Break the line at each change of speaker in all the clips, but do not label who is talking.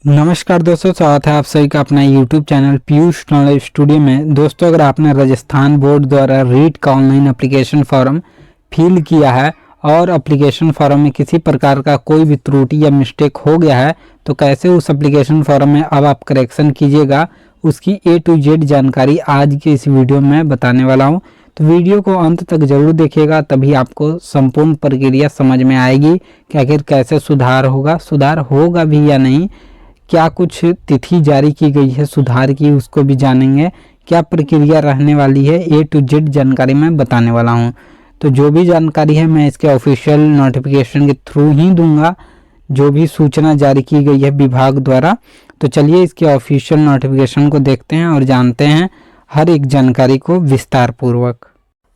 नमस्कार दोस्तों, स्वागत है आप सभी का अपना YouTube channel Piyush knowledge studio में। दोस्तों, अगर आपने राजस्थान बोर्ड द्वारा रीट का ऑनलाइन एप्लीकेशन फॉर्म फिल किया है और एप्लीकेशन फॉर्म में किसी प्रकार का कोई भी त्रुटि या मिस्टेक हो गया है तो कैसे उस एप्लीकेशन फॉर्म में अब आप करेक्शन कीजिएगा, उसकी A to Z जानकारी आज की इस वीडियो में बताने वाला हूँ। तो वीडियो को अंत तक जरूर देखिएगा, तभी आपको संपूर्ण प्रक्रिया समझ में आएगी कि आखिर कैसे सुधार होगा भी या नहीं, क्या कुछ तिथि जारी की गई है सुधार की उसको भी जानेंगे, क्या प्रक्रिया रहने वाली है A to Z जानकारी मैं बताने वाला हूं। तो जो भी जानकारी है मैं इसके ऑफिशियल नोटिफिकेशन के थ्रू ही दूंगा, जो भी सूचना जारी की गई है विभाग द्वारा। तो चलिए इसके ऑफिशियल नोटिफिकेशन को देखते हैं और जानते हैं हर एक जानकारी को विस्तार पूर्वक।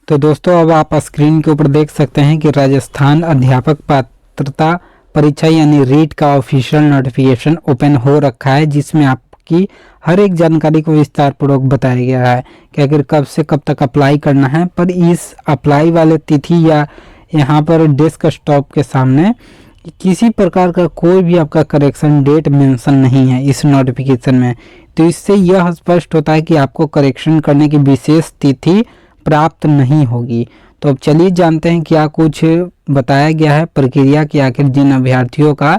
तो दोस्तों, अब आप स्क्रीन के ऊपर देख सकते हैं कि राजस्थान अध्यापक पात्रता परीक्षा यानी रीट का ऑफिशियल नोटिफिकेशन ओपन हो रखा है, जिसमें आपकी हर एक जानकारी को विस्तार पूर्वक बताया गया है कि अगर कब से कब तक अप्लाई करना है। पर इस अप्लाई वाले तिथि या यहाँ पर डेस्क स्टॉप के सामने किसी प्रकार का कोई भी आपका करेक्शन डेट मेंशन नहीं है इस नोटिफिकेशन में। तो इससे यह स्पष्ट होता है कि आपको करेक्शन करने की विशेष तिथि प्राप्त नहीं होगी। तो अब चलिए जानते हैं क्या कुछ बताया गया है प्रक्रिया की, आखिर जिन अभ्यर्थियों का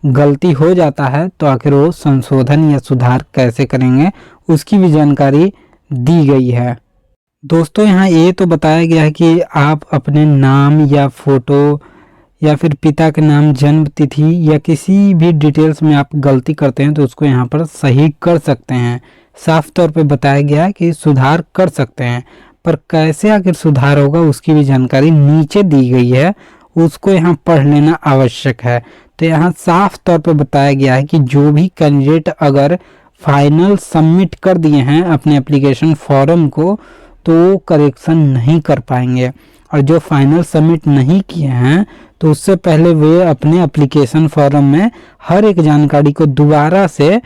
गलती हो जाता है तो आखिर वो संशोधन या सुधार कैसे करेंगे, उसकी भी जानकारी दी गई है। दोस्तों, यहाँ ये तो बताया गया है कि आप अपने नाम या फोटो या फिर पिता के नाम, जन्म तिथि या किसी भी डिटेल्स में आप गलती करते हैं तो उसको यहाँ पर सही कर सकते हैं। साफ तौर पे बताया गया है कि सुधार कर सकते हैं, पर कैसे आखिर सुधार होगा उसकी भी जानकारी नीचे दी गई है, उसको यहाँ पढ़ लेना आवश्यक है। तो यहाँ साफ तौर पे बताया गया है कि जो भी कैंडिडेट अगर फाइनल सबमिट कर दिए हैं अपने एप्लीकेशन फॉर्म को तो वो करेक्शन नहीं कर पाएंगे, और जो फाइनल सबमिट नहीं किए हैं तो उससे पहले वे अपने एप्लीकेशन फॉर्म में हर एक जानकारी को दोबारा से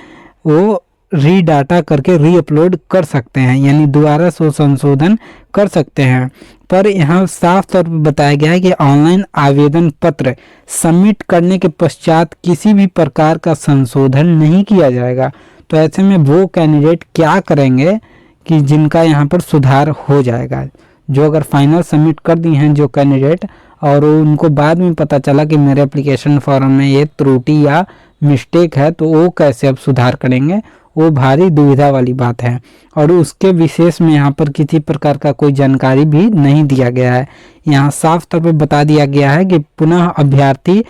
वो रीडाटा करके रीअपलोड कर सकते हैं, यानी दोबारा से संशोधन कर सकते हैं। पर यहाँ साफ तौर पर बताया गया है कि ऑनलाइन आवेदन पत्र सबमिट करने के पश्चात किसी भी प्रकार का संशोधन नहीं किया जाएगा। तो ऐसे में वो कैंडिडेट क्या करेंगे कि जिनका यहाँ पर सुधार हो जाएगा, जो अगर फाइनल सबमिट कर दिए हैं जो कैंडिडेट और उनको बाद में पता चला कि मेरे एप्लीकेशन फॉर्म में ये त्रुटि या मिस्टेक है, तो वो कैसे अब सुधार करेंगे, वो भारी दुविधा वाली बात है। और उसके विशेष में यहाँ पर किसी प्रकार का कोई जानकारी भी नहीं दिया गया है। यहाँ साफ तौर पर बता दिया गया है कि पुनः अभ्यर्थी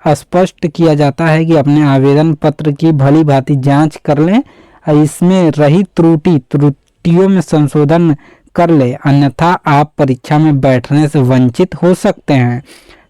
स्पष्ट किया जाता है कि अपने आवेदन पत्र की भली भांति जांच कर लें, इसमें रही त्रुटियों में संशोधन कर ले, अन्यथा आप परीक्षा में बैठने से वंचित हो सकते हैं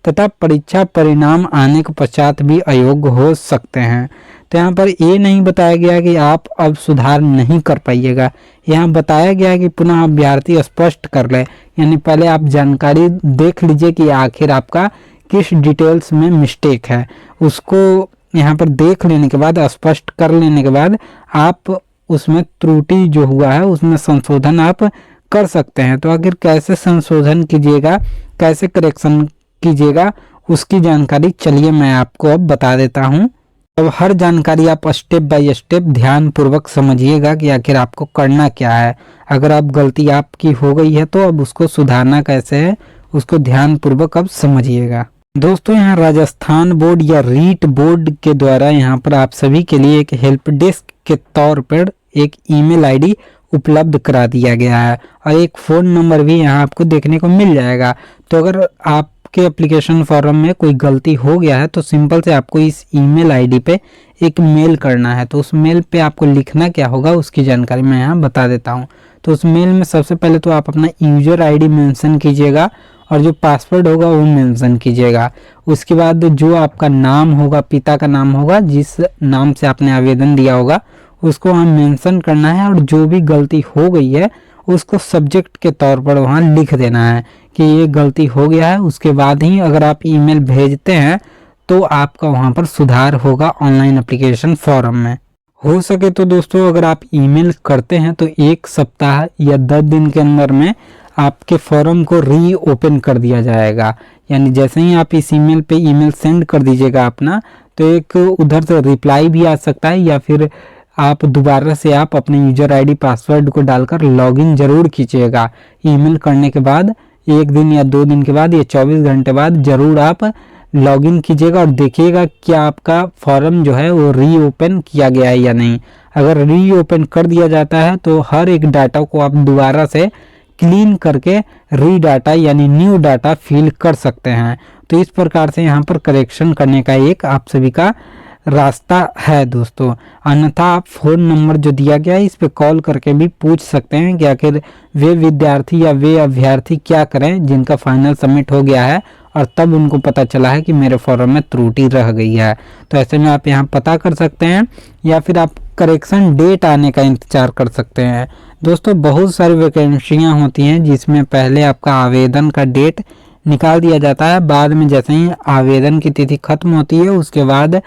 तथा परीक्षा परिणाम आने के पश्चात भी अयोग्य हो सकते हैं। तो यहाँ पर ये नहीं बताया गया कि आप अब सुधार नहीं कर पाइएगा, यहाँ बताया गया है कि पुनः अभ्यर्थी स्पष्ट कर ले, यानी पहले आप जानकारी देख लीजिए कि आखिर आपका किस डिटेल्स में मिस्टेक है, उसको यहाँ पर देख लेने के बाद, स्पष्ट कर लेने के बाद आप उसमें त्रुटि जो हुआ है उसमें संशोधन आप कर सकते हैं। तो आखिर कैसे संशोधन कीजिएगा, कैसे करेक्शन कीजिएगा, उसकी जानकारी चलिए मैं आपको अब बता देता हूं। अब हर जानकारी आप स्टेप बाय स्टेप ध्यान पूर्वक समझिएगा कि आखिर आपको करना क्या है। अगर आप गलती आपकी हो गई है तो अब उसको सुधारना कैसे है, उसको ध्यान पूर्वक अब समझिएगा। दोस्तों, यहाँ राजस्थान बोर्ड या रीट बोर्ड के द्वारा यहाँ पर आप सभी के लिए एक हेल्प डेस्क के तौर पर एक ईमेल आईडी उपलब्ध करा दिया गया है और एक फ़ोन नंबर भी यहाँ आपको देखने को मिल जाएगा। तो अगर आपके एप्लीकेशन फॉर्म में कोई गलती हो गया है तो सिंपल से आपको इस ईमेल आईडी पे एक मेल करना है। तो उस मेल पे आपको लिखना क्या होगा उसकी जानकारी मैं यहाँ बता देता हूँ। तो उस मेल में सबसे पहले तो आप अपना यूजर आईडी मेंशन कीजिएगा और जो पासवर्ड होगा वो मेंशन कीजिएगा। उसके बाद जो आपका नाम होगा, पिता का नाम होगा, जिस नाम से आपने आवेदन दिया होगा उसको वहाँ मेंशन करना है, और जो भी गलती हो गई है उसको सब्जेक्ट के तौर पर वहाँ लिख देना है कि ये गलती हो गया है। उसके बाद ही अगर आप ईमेल भेजते हैं तो आपका वहाँ पर सुधार होगा ऑनलाइन एप्लीकेशन फॉर्म में। हो सके तो दोस्तों अगर आप ईमेल करते हैं तो 1 सप्ताह या 10 दिन के अंदर में आपके फॉर्म को रीओपन कर दिया जाएगा। यानी जैसे ही आप इस ईमेल पे ईमेल सेंड कर दीजिएगा अपना, तो एक उधर से रिप्लाई भी आ सकता है, या फिर आप दोबारा से आप अपने यूजर आईडी पासवर्ड को डालकर लॉगिन जरूर कीजिएगा। ईमेल करने के बाद 1 दिन या 2 दिन के बाद या 24 घंटे बाद जरूर आप लॉगिन कीजिएगा और देखिएगा क्या आपका फॉर्म जो है वो रीओपन किया गया है या नहीं। अगर रीओपन कर दिया जाता है तो हर एक डाटा को आप दोबारा से क्लीन करके री डाटा यानी न्यू डाटा फिल कर सकते हैं। तो इस प्रकार से यहाँ पर करेक्शन करने का एक आप सभी का रास्ता है दोस्तों। अन्यथा आप फ़ोन नंबर जो दिया गया है इस पे कॉल करके भी पूछ सकते हैं कि आखिर वे विद्यार्थी या वे अभ्यर्थी क्या करें जिनका फाइनल सबमिट हो गया है और तब उनको पता चला है कि मेरे फॉर्म में त्रुटि रह गई है। तो ऐसे में आप यहाँ पता कर सकते हैं, या फिर आप करेक्शन डेट आने का इंतज़ार कर सकते हैं। दोस्तों बहुत सारी वैकेंसियाँ होती हैं जिसमें पहले आपका आवेदन का डेट निकाल दिया जाता है, बाद में जैसे ही आवेदन की तिथि खत्म होती है उसके बाद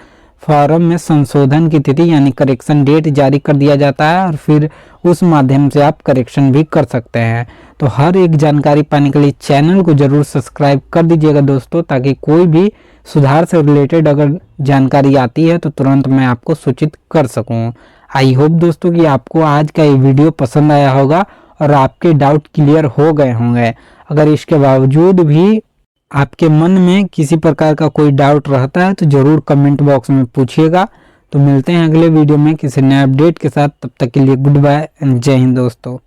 फॉर्म में संशोधन की तिथि यानी करेक्शन डेट जारी कर दिया जाता है और फिर उस माध्यम से आप करेक्शन भी कर सकते हैं। तो हर एक जानकारी पाने के लिए चैनल को जरूर सब्सक्राइब कर दीजिएगा दोस्तों, ताकि कोई भी सुधार से रिलेटेड अगर जानकारी आती है तो तुरंत मैं आपको सूचित कर सकूं। आई होप दोस्तों कि आपको आज का ये वीडियो पसंद आया होगा और आपके डाउट क्लियर हो गए होंगे। अगर इसके बावजूद भी आपके मन में किसी प्रकार का कोई डाउट रहता है तो ज़रूर कमेंट बॉक्स में पूछिएगा। तो मिलते हैं अगले वीडियो में किसी नए अपडेट के साथ, तब तक के लिए गुड बाय एंड जय हिंद दोस्तों।